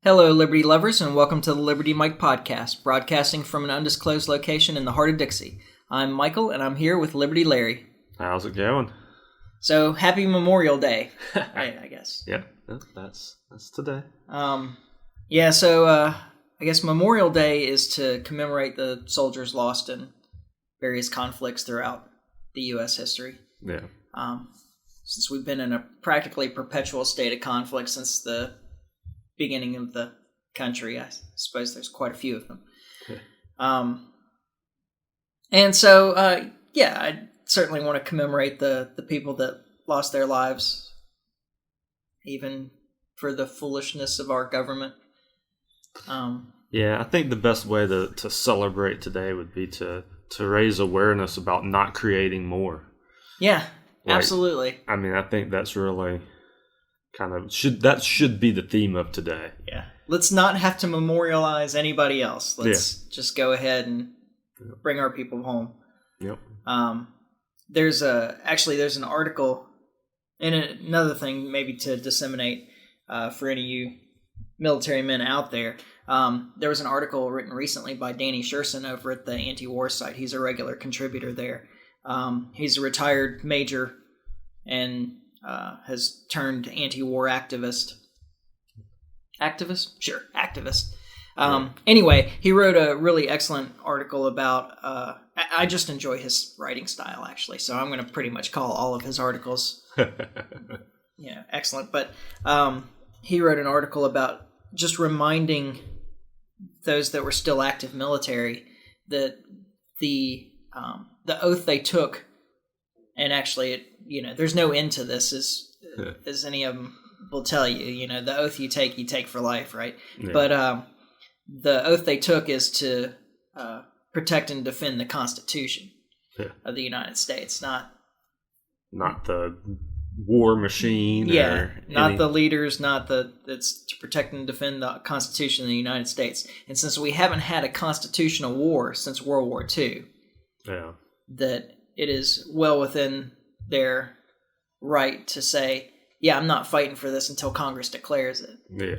Hello, Liberty lovers, and welcome to the Liberty Mike podcast, broadcasting from an undisclosed location in the heart of Dixie. I'm Michael, and I'm here with Liberty Larry. How's it going? So, happy Memorial Day, I guess. Yeah, that's today. I guess Memorial Day is to commemorate the soldiers lost in various conflicts throughout the U.S. history. Yeah. Since we've been in a practically perpetual state of conflict since the beginning of the country. I suppose there's quite a few of them. Yeah. I certainly want to commemorate the people that lost their lives, even for the foolishness of our government. I think the best way to celebrate today would be to raise awareness about not creating more. Yeah, absolutely. I mean, I think that's really should be the theme of today. Yeah. Let's not have to memorialize anybody else. Let's just go ahead and bring our people home. Yep. There's an article, and another thing maybe to disseminate for any of you military men out there. There was an article written recently by Danny Sherson over at the anti-war site. He's a regular contributor there. He's a retired major and has turned anti-war activist. Activist? Sure, activist. Anyway, he wrote a really excellent article about... I just enjoy his writing style, actually, so I'm going to pretty much call all of his articles excellent. But he wrote an article about just reminding those that were still active military that the oath they took, and actually, there's no end to this, as any of them will tell you. The oath you take for life, right? Yeah. But the oath they took is to protect and defend the Constitution of the United States, not the war machine. Yeah, not the leaders, it's to protect and defend the Constitution of the United States. And since we haven't had a constitutional war since World War II, that it is well within their right to say, I'm not fighting for this until Congress declares it. Yeah.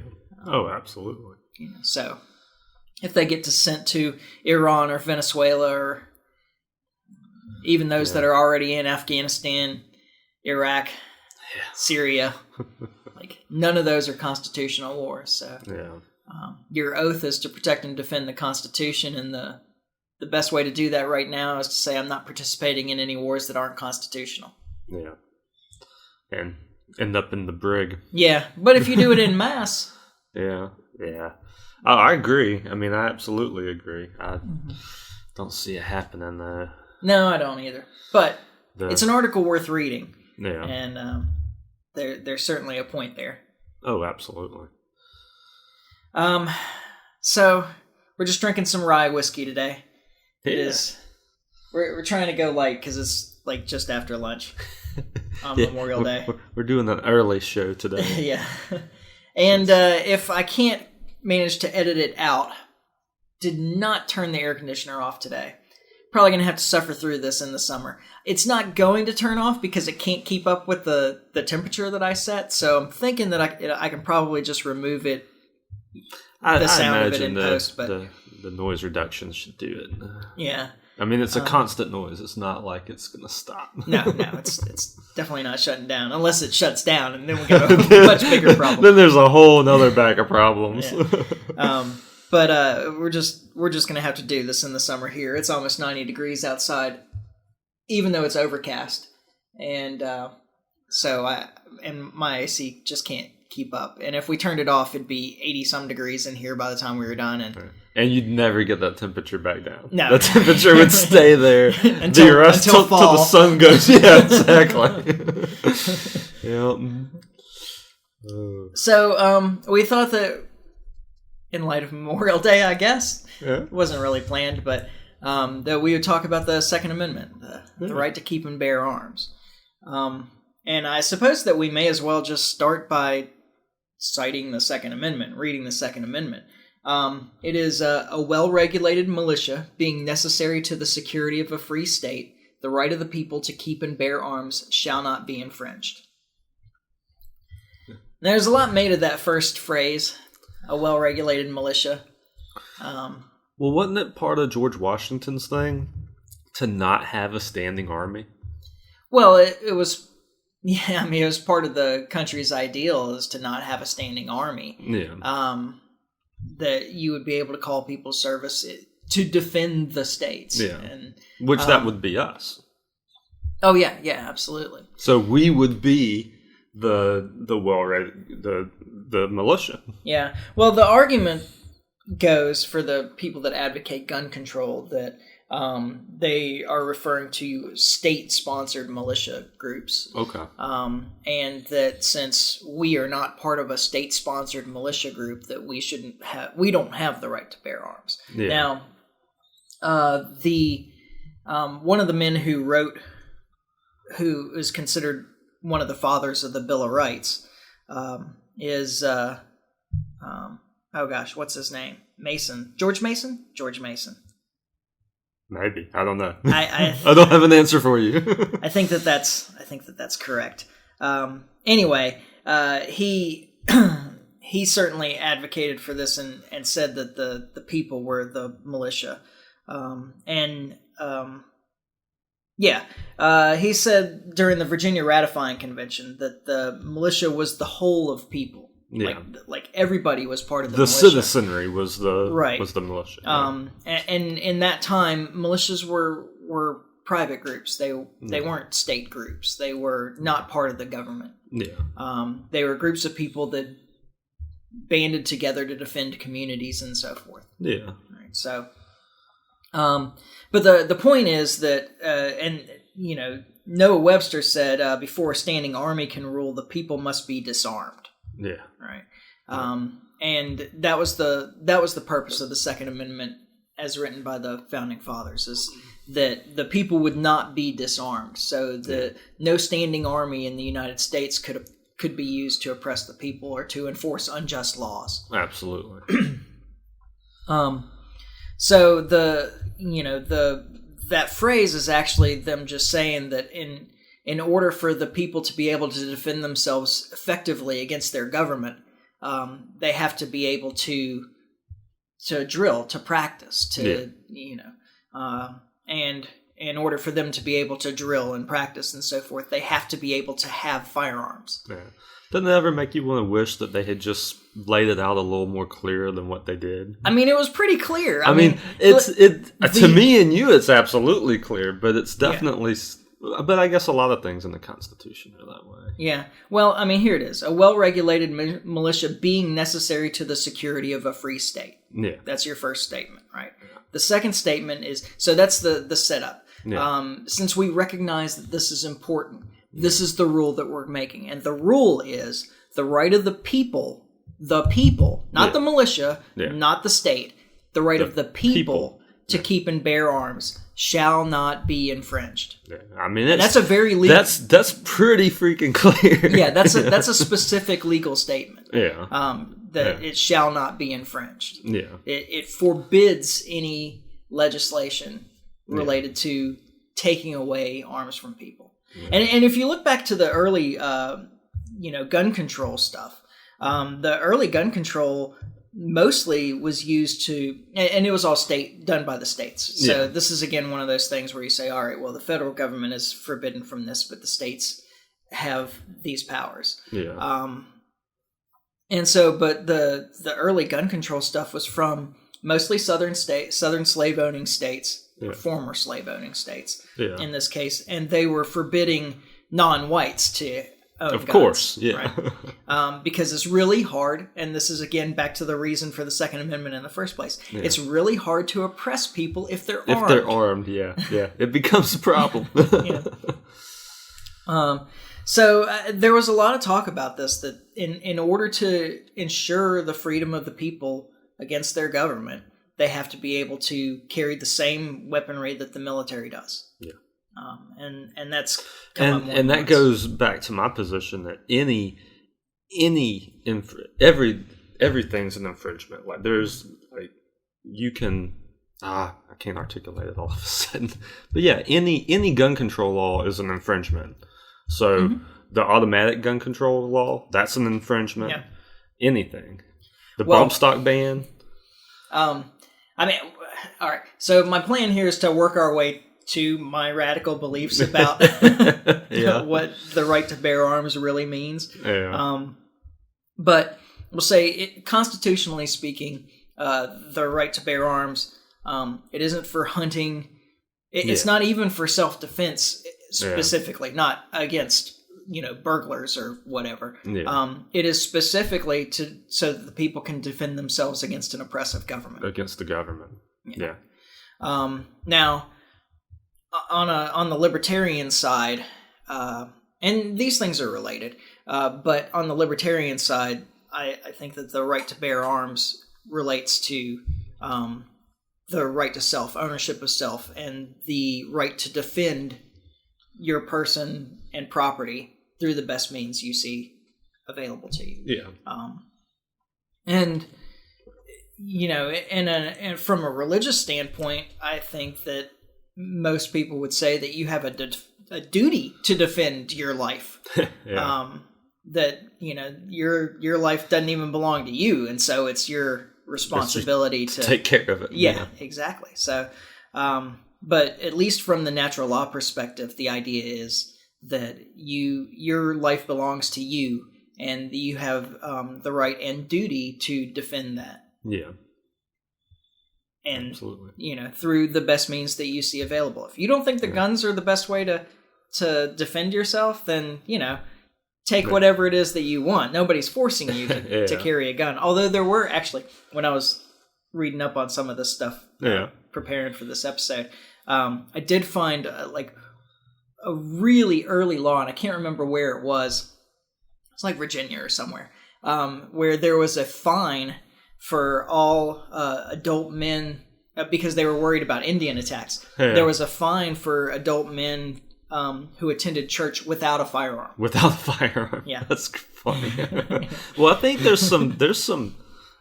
Oh, absolutely. So if they get sent to Iran or Venezuela or even those that are already in Afghanistan, Iraq, Syria, none of those are constitutional wars. So your oath is to protect and defend the Constitution, and the best way to do that right now is to say I'm not participating in any wars that aren't constitutional. Yeah. And end up in the brig. Yeah, but if you do it in mass. Yeah. Oh, I agree. I mean, I absolutely agree. I don't see it happening though. No, I don't either. But it's an article worth reading. Yeah. And there's certainly a point there. Oh, absolutely. So we're just drinking some rye whiskey today. It is. We're trying to go light because it's just after lunch on Memorial Day. We're doing an early show today. Yeah. And if I can't manage to edit it out, did not turn the air conditioner off today. Probably going to have to suffer through this in the summer. It's not going to turn off because it can't keep up with the temperature that I set. So I'm thinking that I can probably just remove it. The sound of it in post, but the noise reduction should do it. Yeah. I mean, it's a constant noise. It's not like it's going to stop. No, it's definitely not shutting down unless it shuts down, and then we get a much bigger problem. Then there's a whole other bag of problems. Yeah. But we're just going to have to do this in the summer here. It's almost 90 degrees outside, even though it's overcast, and my AC just can't keep up. And if we turned it off, it'd be 80 some degrees in here by the time we were done, and you'd never get that temperature back down. No, the temperature would stay there until the sun goes. Yeah, exactly. So we thought that, in light of Memorial Day, I guess, it wasn't really planned, but that we would talk about the Second Amendment, the right to keep and bear arms. And I suppose that we may as well just start by citing the Second Amendment, reading the Second Amendment. It is a well-regulated militia being necessary to the security of a free state. The right of the people to keep and bear arms shall not be infringed. There's a lot made of that first phrase. a well-regulated militia. Well, wasn't it part of George Washington's thing to not have a standing army? Well, it was, yeah, I mean, it was part of the country's ideal is to not have a standing army. Yeah. That you would be able to call people service to defend the states. Yeah. And, which that would be us. Oh, yeah, absolutely. So we would be the militia. Yeah. Well, the argument goes for the people that advocate gun control that they are referring to state-sponsored militia groups. Okay. And that since we are not part of a state-sponsored militia group, that we don't have the right to bear arms. Yeah. Now, one of the men who is considered one of the fathers of the Bill of Rights, is what's his name? Mason. George Mason? George Mason. Maybe. I don't know. I don't have an answer for you. I think that's correct. Anyway, he certainly advocated for this and said that the people were the militia. He said during the Virginia Ratifying Convention that the militia was the whole of people. Yeah. Like everybody was part of the militia. The citizenry was the militia. Yeah. And in that time, militias were private groups. They weren't state groups. They were not part of the government. Yeah. They were groups of people that banded together to defend communities and so forth. Yeah. Right, so, but the point is that, Noah Webster said, before a standing army can rule, the people must be disarmed. Yeah. Right. And that was the purpose of the Second Amendment as written by the Founding Fathers, is that the people would not be disarmed. So no standing army in the United States could be used to oppress the people or to enforce unjust laws. Absolutely. So that phrase is actually them just saying that in order for the people to be able to defend themselves effectively against their government, they have to be able to drill, to practice, and in order for them to be able to drill and practice and so forth, they have to be able to have firearms. Yeah. Doesn't it ever make you want to wish that they had just laid it out a little more clear than what they did? I mean, it was pretty clear. I mean, to me and you, it's absolutely clear, but it's definitely... Yeah. But I guess a lot of things in the Constitution are that way. Yeah. Well, I mean, here it is. A well-regulated militia being necessary to the security of a free state. Yeah. That's your first statement, right? Yeah. The second statement is... So that's the setup. Yeah. Since we recognize that this is important, this is the rule that we're making. And the rule is the right of the people, not the militia, not the state, the right of the people to keep and bear arms shall not be infringed. Yeah, I mean, that's a very legal. That's pretty freaking clear. Yeah, that's a specific legal statement. Yeah. It shall not be infringed. Yeah. It forbids any legislation related to taking away arms from people. Yeah. And if you look back to the early, gun control stuff, the early gun control mostly was used to, and it was all done by the states. So this is again one of those things where you say, all right, well, the federal government is forbidden from this, but the states have these powers. Yeah. And so, but the early gun control stuff was from mostly southern slave owning states, or former slave owning states in this case, and they were forbidding non-whites to own guns. Of course, yeah. Right? Because it's really hard, and this is again back to the reason for the Second Amendment in the first place. Yeah. It's really hard to oppress people if they're armed. If they're armed, yeah. It becomes a problem. So there was a lot of talk about this, that in order to ensure the freedom of the people against their government, they have to be able to carry the same weaponry that the military does. Yeah. And that's and that goes back to my position that everything's an infringement. Like there's you can I can't articulate it all of a sudden, but yeah, any gun control law is an infringement. So the automatic gun control law, that's an infringement. Yeah. Anything. The bump stock ban? I mean, all right. So my plan here is to work our way to my radical beliefs about what the right to bear arms really means. Yeah. But we'll say, constitutionally speaking, the right to bear arms, it isn't for hunting. It's not even for self-defense specifically, not against burglars or whatever. Yeah. It is specifically so that the people can defend themselves against an oppressive government. Against the government. Yeah. Now, on the libertarian side, and these things are related, but on the libertarian side, I think that the right to bear arms relates to the right to self, ownership of self, and the right to defend your person and property through the best means you see available to you. Yeah. And and from a religious standpoint, I think that most people would say that you have a duty to defend your life. Yeah. That your life doesn't even belong to you, and so it's your responsibility to take care of it. Yeah, exactly. So, but at least from the natural law perspective, the idea is that your life belongs to you, and you have the right and duty to defend that. Yeah. And absolutely. Through the best means that you see available. If you don't think the guns are the best way to defend yourself, then take whatever it is that you want. Nobody's forcing you to carry a gun. Although there were actually, when I was reading up on some of this stuff, preparing for this episode, I did find like a really early law, and I can't remember where it was. It's like Virginia or somewhere, where there was a fine for all adult men because they were worried about Indian attacks. Yeah. There was a fine for adult men who attended church without a firearm. Without a firearm. Yeah. That's funny. Well, I think there's some,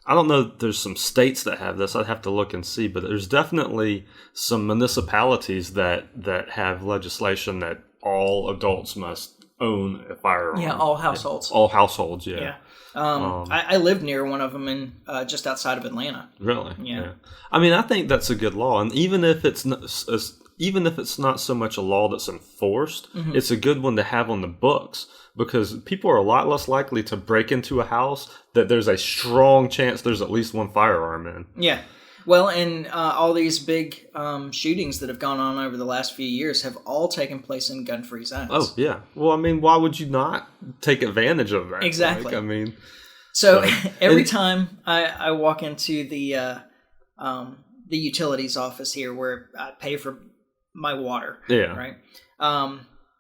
I don't know, there's some states that have this. I'd have to look and see, but there's definitely some municipalities that have legislation that all adults must own a firearm. Yeah, all households. All households, yeah. Yeah. I lived near one of them in just outside of Atlanta. Really? Yeah. I mean, I think that's a good law, and even if it's not so much a law that's enforced, it's a good one to have on the books, because people are a lot less likely to break into a house that there's a strong chance there's at least one firearm in. Yeah. Well, and all these big shootings that have gone on over the last few years have all taken place in gun-free zones. Oh, yeah. Well, I mean, why would you not take advantage of that? Exactly. I mean... So every time I walk into the utilities office here where I pay for my water, right?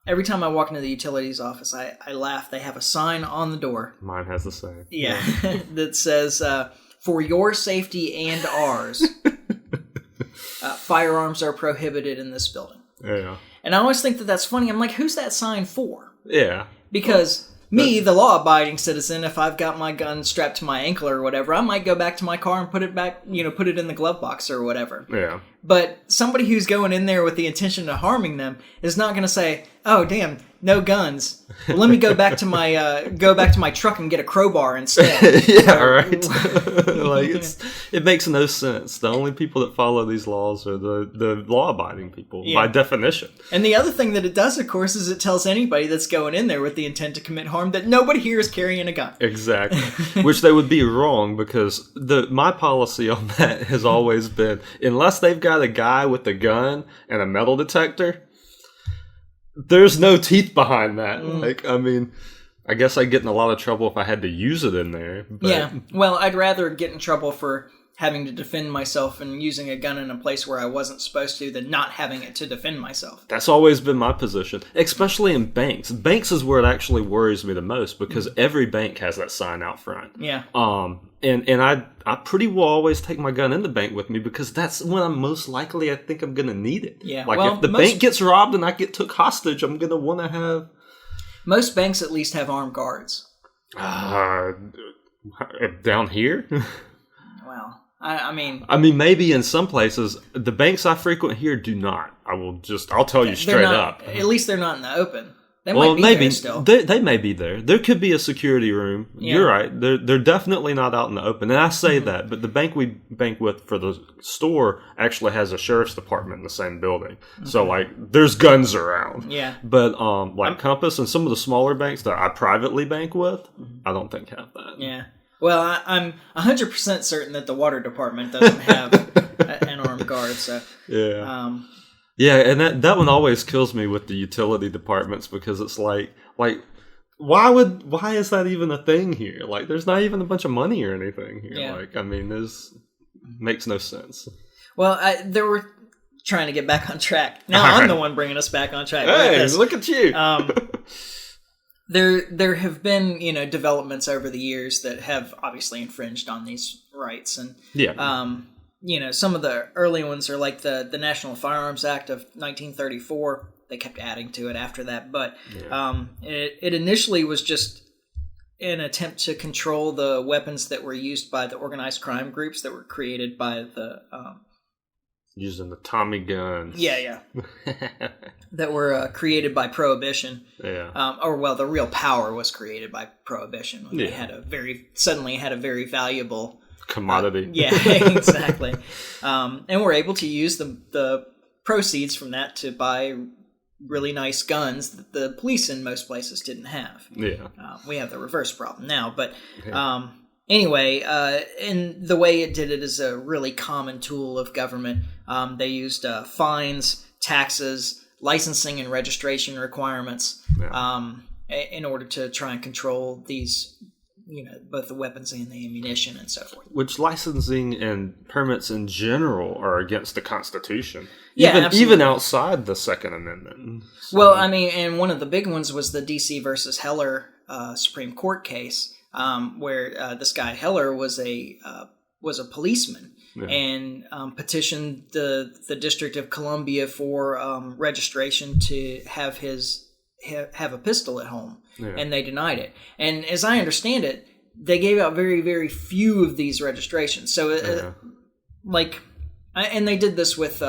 Every time I walk into the utilities office, I laugh. They have a sign on the door. Mine has the same. Yeah, that says, for your safety and ours, firearms are prohibited in this building. Yeah. And I always think that that's funny. I'm like, who's that sign for? Yeah. Because... Me, the law-abiding citizen, if I've got my gun strapped to my ankle or whatever, I might go back to my car and put it back, put it in the glove box or whatever. Yeah. But somebody who's going in there with the intention of harming them is not going to say, "Oh, damn, no guns. Well, let me go back to my truck and get a crowbar instead." Yeah, right. Like it makes no sense. The only people that follow these laws are the law-abiding people by definition. And the other thing that it does, of course, is it tells anybody that's going in there with the intent to commit harm that nobody here is carrying a gun. Exactly. Which they would be wrong, because my policy on that has always been, unless they've got a guy with a gun and a metal detector, there's no teeth behind that. Like, I mean, I guess I'd get in a lot of trouble if I had to use it in there. But... Yeah. Well, I'd rather get in trouble for having to defend myself and using a gun in a place where I wasn't supposed to than not having it to defend myself. That's always been my position, especially in banks. Banks is where it actually worries me the most, because every bank has that sign out front. Yeah. And I pretty well always take my gun in the bank with me, because that's when I'm most likely I think I'm going to need it. Yeah. Like, if the bank gets robbed and I get took hostage, I'm going to want to have... Most banks at least have armed guards. Down here? Well, I mean, maybe in some places. The banks I frequent here do not. I'll tell you straight up. At least they're not in the open. They might be there still. They may be there. There could be a security room. Yeah. You're right. They're definitely not out in the open. And I say that, but the bank we bank with for the store actually has a sheriff's department in the same building. So like there's guns around. Yeah. But Compass and some of the smaller banks that I privately bank with, I don't think have that. Yeah. Well, I'm 100% certain that the water department doesn't have an armed guard. So yeah. Yeah, and that one always kills me with the utility departments because it's like why is that even a thing here? Like there's not even a bunch of money or anything here. Yeah. Like I mean, this makes no sense. Well, they were trying to get back on track. Now I'm the one bringing us back on track. Hey, look at you. There have been, developments over the years that have obviously infringed on these rights, and some of the early ones are like the National Firearms Act of 1934. They kept adding to it after that, but it initially was just an attempt to control the weapons that were used by the organized crime groups that were created by the using the Tommy guns. Yeah. That were created by Prohibition. Yeah. The real power was created by Prohibition. When they suddenly had a very valuable commodity. Exactly. And we're able to use the proceeds from that to buy really nice guns that the police in most places didn't have. Yeah. We have the reverse problem now, but anyway, and the way it did it is a really common tool of government. They used fines, taxes, licensing and registration requirements in order to try and control these, both the weapons and the ammunition and so forth. Which licensing and permits in general are against the Constitution. Yeah, even outside the Second Amendment. So. Well, I mean, and one of the big ones was the D.C. versus Heller Supreme Court case, where this guy Heller was a policeman and petitioned the District of Columbia for registration to have a pistol at home, and they denied it. And as I understand it, they gave out very, very few of these registrations. So, and they did this with.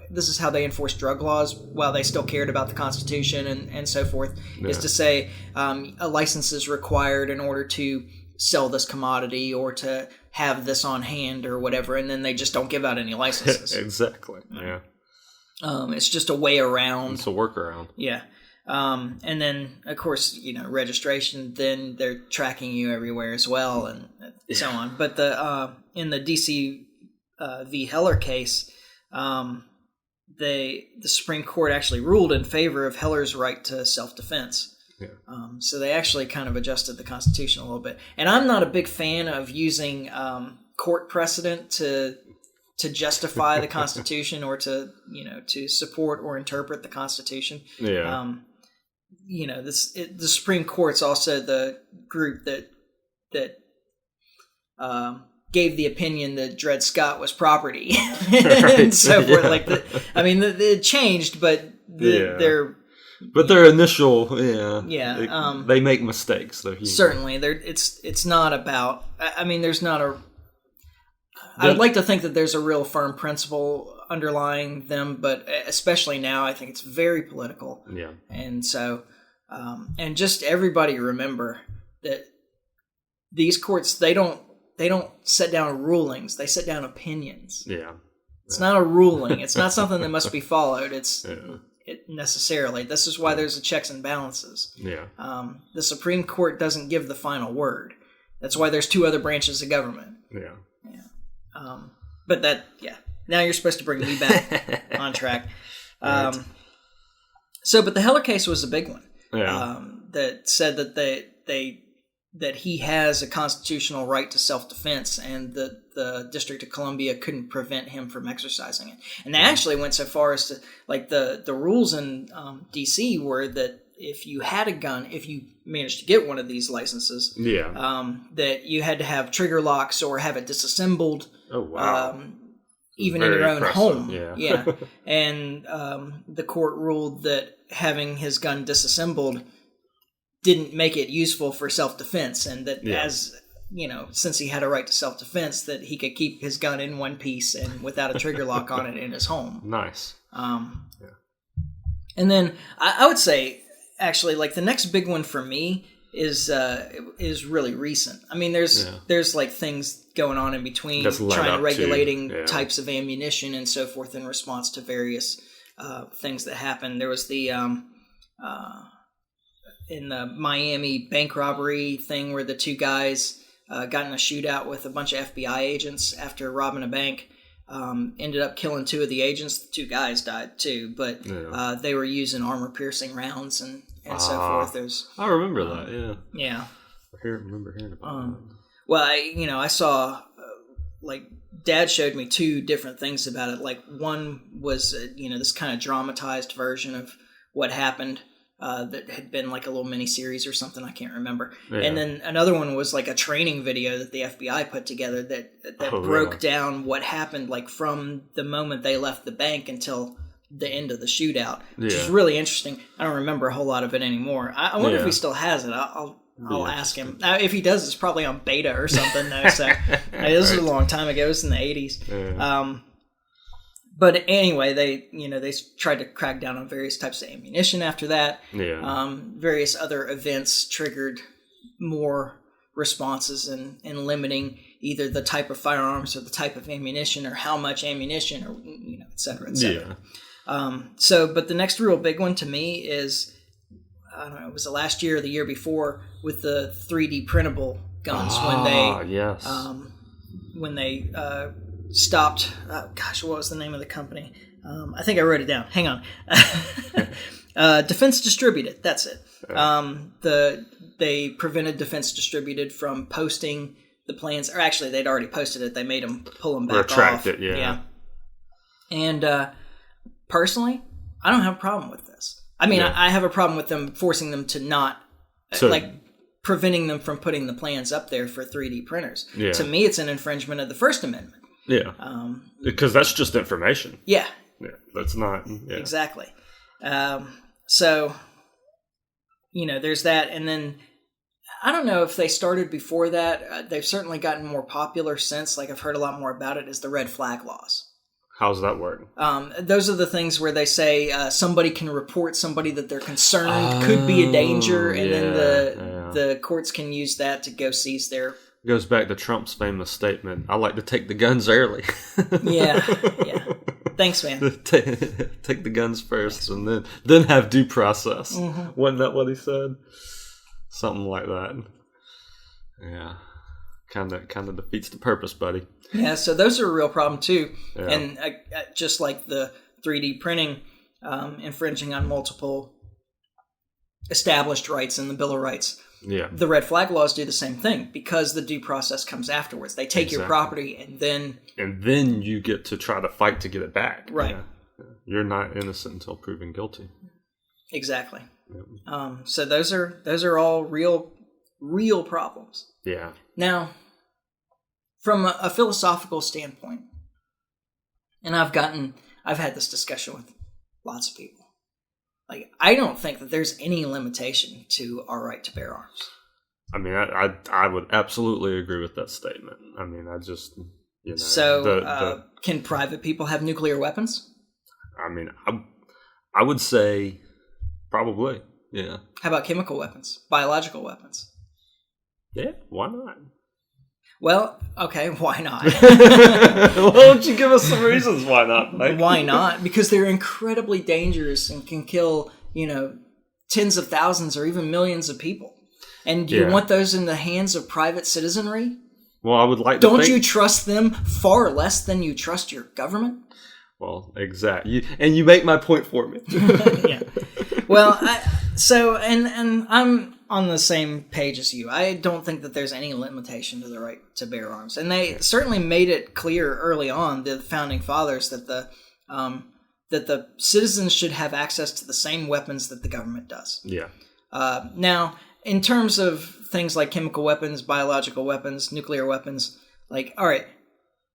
This is how they enforced drug laws while they still cared about the Constitution and so forth, is to say a license is required in order to sell this commodity or to have this on hand or whatever, and then they just don't give out any licenses. Exactly, yeah. It's just a way around. It's a workaround. Yeah. And then, of course, registration, then they're tracking you everywhere as well and so on. But in the D.C. v. Heller case, the Supreme Court actually ruled in favor of Heller's right to self-defense. Yeah. So they actually kind of adjusted the Constitution a little bit. And I'm not a big fan of using court precedent to justify the Constitution or to support or interpret the Constitution. Yeah. The Supreme Court's also the group that gave the opinion that Dred Scott was property and so forth. It changed, but their initial, they make mistakes. Certainly, it's not about. I mean, there's not a. I would like to think that there's a real firm principle underlying them, but especially now, I think it's very political. Yeah, and so, and just everybody remember that these courts they don't set down rulings; they set down opinions. Yeah, it's not a ruling. It's not something that must be followed. Necessarily. This is why there's a checks and balances. Yeah. The Supreme Court doesn't give the final word. That's why there's two other branches of government. Yeah. But now you're supposed to bring me back on track. Right. But the Heller case was a big one. Yeah. That said that that he has a constitutional right to self-defense, and that the District of Columbia couldn't prevent him from exercising it. And they actually went so far as to, the rules in D.C. were that if you had a gun, if you managed to get one of these licenses, that you had to have trigger locks or have it disassembled. Oh, wow. Even Very in your own impressive. home. Yeah. And the court ruled that having his gun disassembled didn't make it useful for self-defense, and that since he had a right to self-defense, that he could keep his gun in one piece and without a trigger lock on it in his home. Nice. And then I would say, actually, like the next big one for me is really recent. I mean, there's like things going on in between, trying to regulating types of ammunition and so forth in response to various things that happened. There was the in the Miami bank robbery thing where the two guys got in a shootout with a bunch of FBI agents after robbing a bank. Ended up killing two of the agents. The two guys died too, but they were using armor-piercing rounds and so forth. I remember that. Yeah. I remember hearing about that. Well, I saw like Dad showed me two different things about it. Like one was this kind of dramatized version of what happened. That had been like a little mini series or something, I can't remember. Yeah. And then another one was like a training video that the FBI put together that broke down what happened like from the moment they left the bank until the end of the shootout, which is really interesting. I don't remember a whole lot of it anymore. I wonder if he still has it. I'll ask him. If he does, it's probably on beta or something though. So this was a long time ago. It was in the 80s. Yeah. But anyway, they tried to crack down on various types of ammunition after that. Yeah. Various other events triggered more responses in limiting either the type of firearms or the type of ammunition or how much ammunition or et cetera, et cetera. Yeah. But the next real big one to me is, I don't know, it was the last year or the year before with the 3D printable guns when they stopped. What was the name of the company? I think I wrote it down. Hang on. Defense Distributed. That's it. They prevented Defense Distributed from posting the plans, or actually they'd already posted it. They made them pull them back off. Retract it. Yeah. And personally, I don't have a problem with this. I mean, I have a problem with them forcing them to not preventing them from putting the plans up there for 3D printers. Yeah. To me, it's an infringement of the First Amendment. Yeah, because that's just information. Yeah, that's not exactly. So, there's that, and then I don't know if they started before that. They've certainly gotten more popular since. Like I've heard a lot more about it. Is the red flag laws? How's that work? Those are the things where they say somebody can report somebody that they're concerned could be a danger, and then the courts can use that to go seize their. Goes back to Trump's famous statement, I like to take the guns early. Yeah. Thanks, man. Take the guns first and then have due process. Mm-hmm. Wasn't that what he said? Something like that. Yeah. Kind of defeats the purpose, buddy. Yeah, so those are a real problem too. Yeah. And just like the 3D printing infringing on multiple established rights in the Bill of Rights. Yeah. The red flag laws do the same thing because the due process comes afterwards. They take your property and then you get to try to fight to get it back. Right. Yeah. You're not innocent until proven guilty. Exactly. Yeah. So those are all real problems. Yeah. Now, from a philosophical standpoint, and I've had this discussion with lots of people. Like, I don't think that there's any limitation to our right to bear arms. I mean, I would absolutely agree with that statement. I mean, I just, So, can private people have nuclear weapons? I mean, I would say probably, yeah. How about chemical weapons? Biological weapons? Yeah, why not? Well, okay, why not? Why don't you give us some reasons why not, Mike? Why not? Because they're incredibly dangerous and can kill, tens of thousands or even millions of people. And do you want those in the hands of private citizenry? Well, I would like to Don't you trust them far less than you trust your government? Well, exactly. And you make my point for me. Yeah. Well, and I'm on the same page as you. I don't think that there's any limitation to the right to bear arms. And they certainly made it clear early on, the founding fathers, that the citizens should have access to the same weapons that the government does. Yeah. Now, in terms of things like chemical weapons, biological weapons, nuclear weapons, like, all right,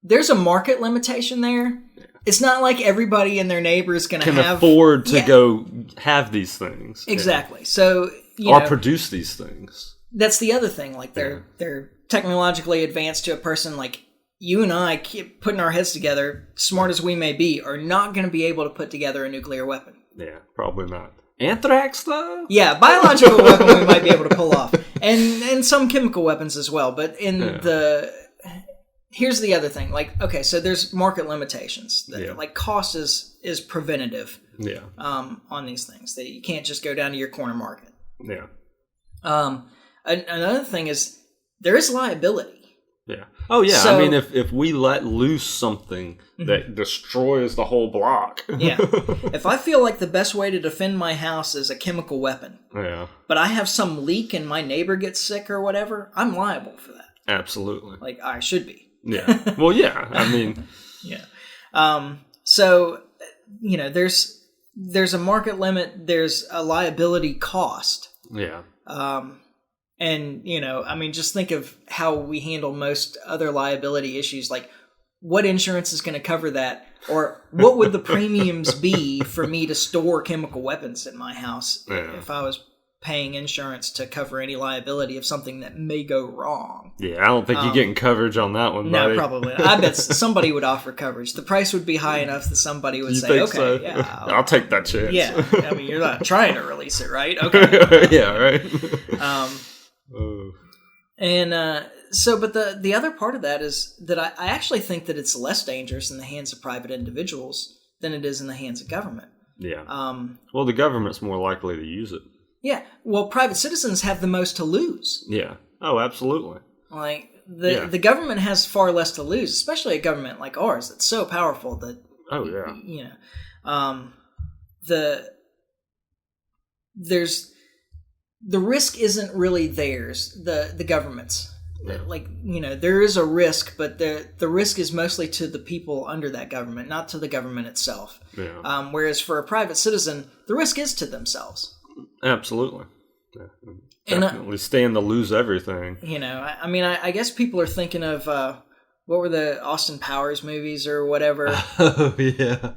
there's a market limitation there. Yeah. It's not like everybody and their neighbor is going to afford to go have these things. Exactly. Yeah. So, or produce these things. That's the other thing. Like they're technologically advanced to a person like you and I, keep putting our heads together, smart as we may be, are not going to be able to put together a nuclear weapon. Yeah, probably not. Anthrax, though? Yeah, biological weapon we might be able to pull off. And some chemical weapons as well. But here's the other thing. Like, okay, so there's market limitations. Like, cost is preventative on these things. That you can't just go down to your corner market. Yeah. Another thing is there is liability. Yeah. Oh, yeah. So, I mean, if we let loose something that destroys the whole block. Yeah. If I feel like the best way to defend my house is a chemical weapon, but I have some leak and my neighbor gets sick or whatever, I'm liable for that. Absolutely. Like, I should be. Yeah. Well, yeah. I mean. Yeah. So, you know, there's a market limit. There's a liability cost. Yeah. And, you know, I mean, just think of how we handle most other liability issues. Like, what insurance is going to cover that? Or what would the premiums be for me to store chemical weapons in my house if I was paying insurance to cover any liability of something that may go wrong? Yeah, I don't think you're getting coverage on that one, buddy. No, probably not. I bet somebody would offer coverage. The price would be high enough that somebody would say, okay, so? Yeah. I'll take that chance. Yeah. I mean, you're not trying to release it, right? Okay. Yeah, right. But the other part of that is that I actually think that it's less dangerous in the hands of private individuals than it is in the hands of government. Yeah. Well, the government's more likely to use it. Yeah. Well, private citizens have the most to lose. Yeah. Oh, absolutely. Like the government has far less to lose, especially a government like ours that's so powerful that. Oh yeah. You know, the risk isn't really theirs, the government's. Like, you know, there is a risk, but the risk is mostly to the people under that government, not to the government itself. Yeah. Whereas for a private citizen, the risk is to themselves. Absolutely. Yeah. Definitely stand to lose everything. You know, I mean, I guess people are thinking of, what were the Austin Powers movies or whatever? Oh, yeah.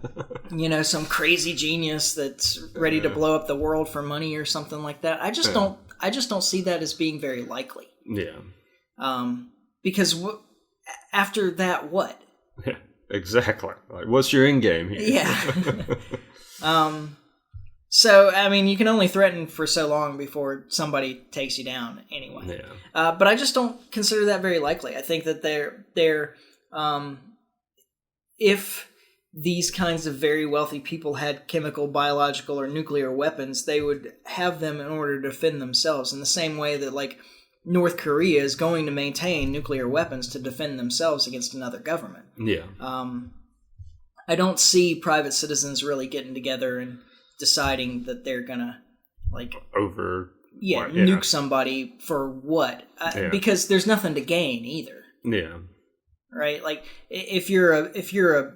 You know, some crazy genius that's ready to blow up the world for money or something like that. I just don't see that as being very likely. Yeah. Because after that, what? Yeah, exactly. Like, what's your end game here? Yeah. So, I mean, you can only threaten for so long before somebody takes you down anyway. Yeah. But I just don't consider that very likely. I think that if these kinds of very wealthy people had chemical, biological, or nuclear weapons, they would have them in order to defend themselves in the same way that, like, North Korea is going to maintain nuclear weapons to defend themselves against another government. Yeah. I don't see private citizens really getting together and deciding that they're gonna nuke somebody for what? Because there's nothing to gain either. Yeah. Right? Like, if you're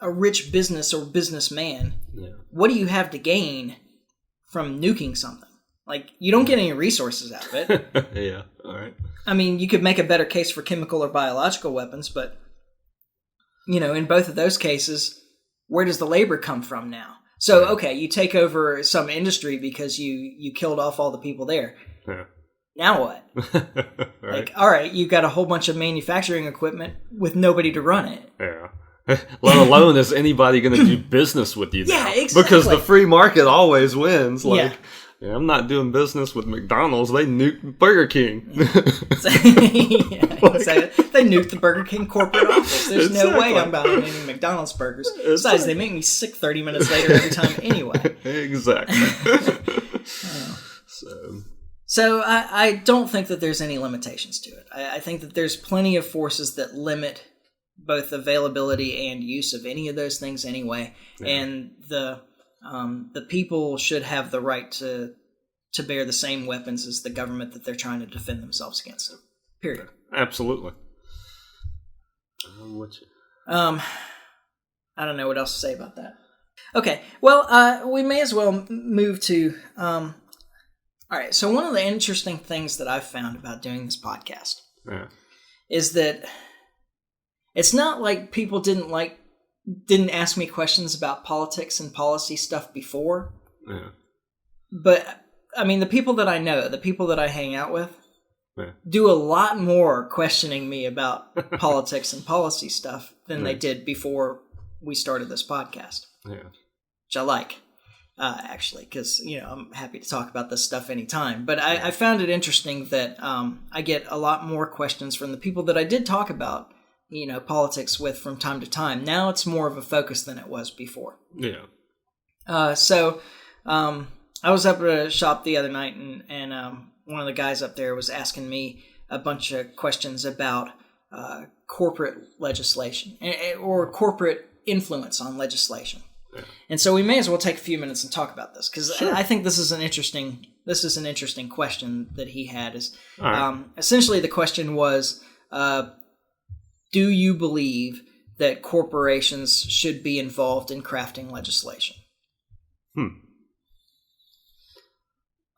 a rich business or businessman, what do you have to gain from nuking something? Like, you don't get any resources out of it. Yeah, all right. I mean, you could make a better case for chemical or biological weapons, but, you know, in both of those cases, where does the labor come from now? So, okay, you take over some industry because you killed off all the people there. Yeah. Now what? Right. Like, all right, you've got a whole bunch of manufacturing equipment with nobody to run it. Yeah. Let alone is anybody going to do business with you now? Yeah, exactly. Because the free market always wins. Like, I'm not doing business with McDonald's. They nuked Burger King. They nuked the Burger King corporate office. There's no way I'm buying any McDonald's burgers. Besides, they make me sick 30 minutes later every time anyway. Exactly. So I don't think that there's any limitations to it. I think that there's plenty of forces that limit both availability and use of any of those things anyway. Yeah. And the people should have the right to bear the same weapons as the government that they're trying to defend themselves against. Period. Absolutely. I don't know what else to say about that. Okay, well, we may as well move to... all right, so one of the interesting things that I've found about doing this podcast is that it's not like people didn't ask me questions about politics and policy stuff before. Yeah. But, I mean, the people that I know, the people that I hang out with, do a lot more questioning me about politics and policy stuff than they did before we started this podcast. Yeah. Which I like. actually, because, I'm happy to talk about this stuff anytime. But I found it interesting that I get a lot more questions from the people that I did talk about, politics with from time to time. Now it's more of a focus than it was before. Yeah. So I was up at a shop the other night, and one of the guys up there was asking me a bunch of questions about corporate legislation or corporate influence on legislation. Yeah. And so we may as well take a few minutes and talk about this, because I think this is an interesting question that he had. Essentially, the question was, do you believe that corporations should be involved in crafting legislation?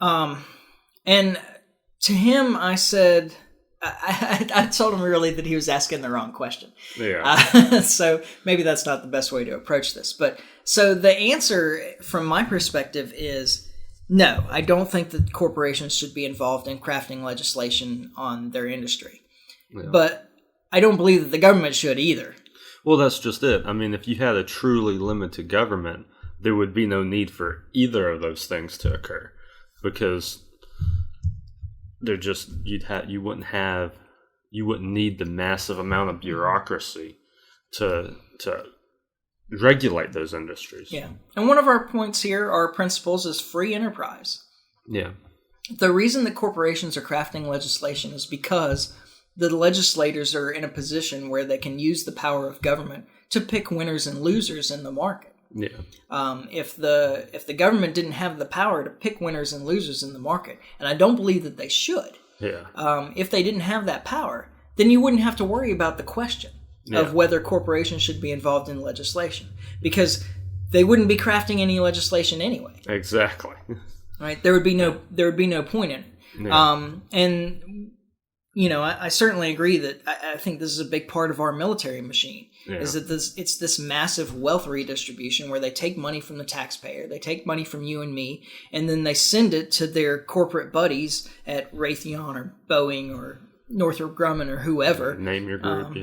And to him, I said, I told him really that he was asking the wrong question. Yeah. So maybe that's not the best way to approach this. But so the answer from my perspective is no, I don't think that corporations should be involved in crafting legislation on their industry. Yeah. But I don't believe that the government should either. Well, that's just it. I mean, if you had a truly limited government, there would be no need for either of those things to occur, because you wouldn't need the massive amount of bureaucracy to regulate those industries. Yeah. And one of our points here, our principles, is free enterprise. Yeah. The reason that corporations are crafting legislation is because the legislators are in a position where they can use the power of government to pick winners and losers in the market. Yeah. If the government didn't have the power to pick winners and losers in the market, and I don't believe that they should. Yeah. If they didn't have that power, then you wouldn't have to worry about the question of whether corporations should be involved in legislation, because they wouldn't be crafting any legislation anyway. Exactly. Right? There would be no point in it. Yeah. And I certainly agree that I think this is a big part of our military machine. Yeah. Is that it's this massive wealth redistribution where they take money from the taxpayer, they take money from you and me, and then they send it to their corporate buddies at Raytheon or Boeing or Northrop Grumman or whoever. Name your group,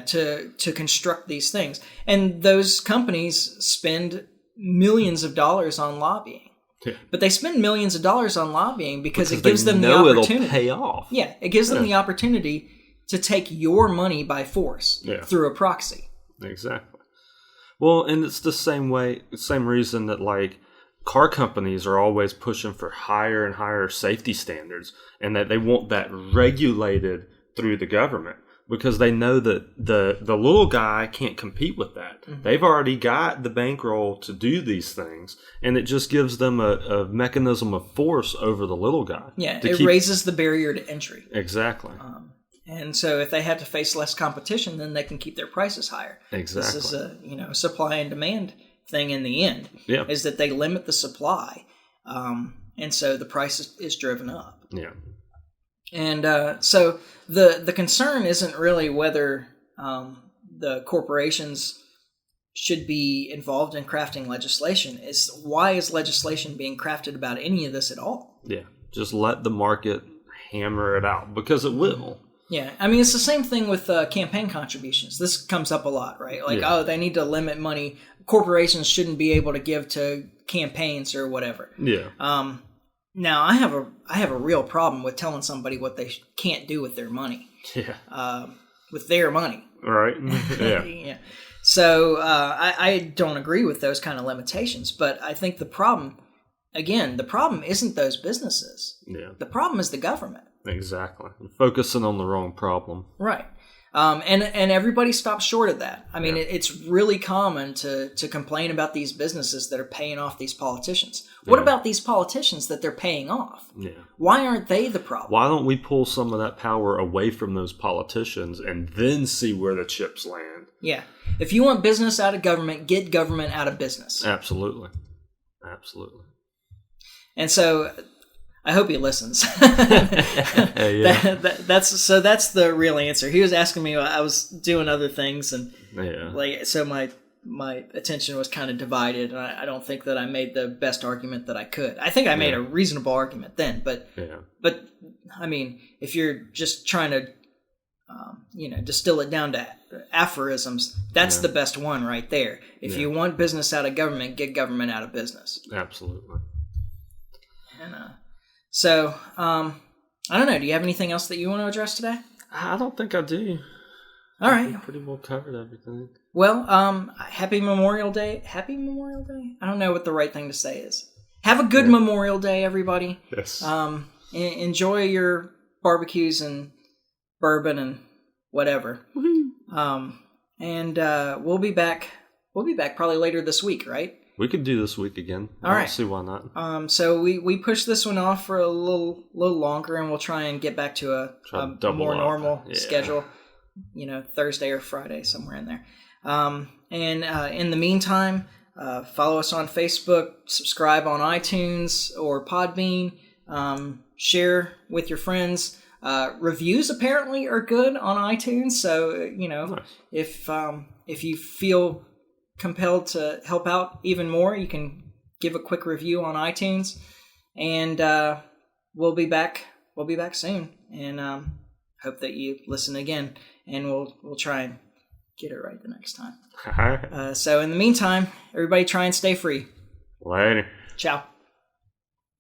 to construct these things. And those companies spend millions of dollars on lobbying. Yeah. But they spend millions of dollars on lobbying because it gives them the opportunity. It'll pay off. Yeah, it gives them the opportunity to take your money by force through a proxy. Exactly. Well, and it's the same reason that like car companies are always pushing for higher and higher safety standards, and that they want that regulated through the government, because they know that the little guy can't compete with that. Mm-hmm. They've already got the bankroll to do these things, and it just gives them a mechanism of force over the little guy. Yeah, it raises the barrier to entry. Exactly. And so if they have to face less competition, then they can keep their prices higher. Exactly. This is a supply and demand thing in the end. Yeah. Is that they limit the supply, and so the price is driven up. Yeah. And so the concern isn't really whether the corporations should be involved in crafting legislation. Is why is legislation being crafted about any of this at all? Yeah. Just let the market hammer it out, because it will. Yeah, I mean, it's the same thing with campaign contributions. This comes up a lot, right? Like, they need to limit money. Corporations shouldn't be able to give to campaigns or whatever. Yeah. Now, I have a real problem with telling somebody what they can't do with their money. Yeah. With their money. Right. Yeah. Yeah. So I don't agree with those kind of limitations, but I think the problem isn't those businesses. Yeah. The problem is the government. Exactly. Focusing on the wrong problem. Right. And everybody stops short of that. I mean, it's really common to complain about these businesses that are paying off these politicians. What about these politicians that they're paying off? Yeah. Why aren't they the problem? Why don't we pull some of that power away from those politicians and then see where the chips land? Yeah. If you want business out of government, get government out of business. Absolutely. Absolutely. And so I hope he listens. Yeah. That's the real answer. He was asking me. I was doing other things, and so my attention was kind of divided, and I don't think that I made the best argument that I could. I think I made a reasonable argument then, but I mean, if you're just trying to distill it down to aphorisms, that's the best one right there. If you want business out of government, get government out of business. Absolutely. And so, I don't know. Do you have anything else that you want to address today? I don't think I do. All right. We pretty well covered everything. Well, happy Memorial Day. Happy Memorial Day? I don't know what the right thing to say is. Have a good Memorial Day, everybody. Yes. Enjoy your barbecues and bourbon and whatever. And we'll be back. We'll be back probably later this week, right? We could do this week again. I don't see why not. So we pushed this one off for a little longer, and we'll try and get back to a more normal schedule. Thursday or Friday, somewhere in there. And in the meantime, follow us on Facebook, subscribe on iTunes or Podbean, share with your friends. Reviews apparently are good on iTunes, so nice. If you feel compelled to help out even more, you can give a quick review on iTunes, and we'll be back soon, and hope that you listen again, and we'll try and get it right the next time. So in the meantime, everybody try and stay free. Later. Ciao.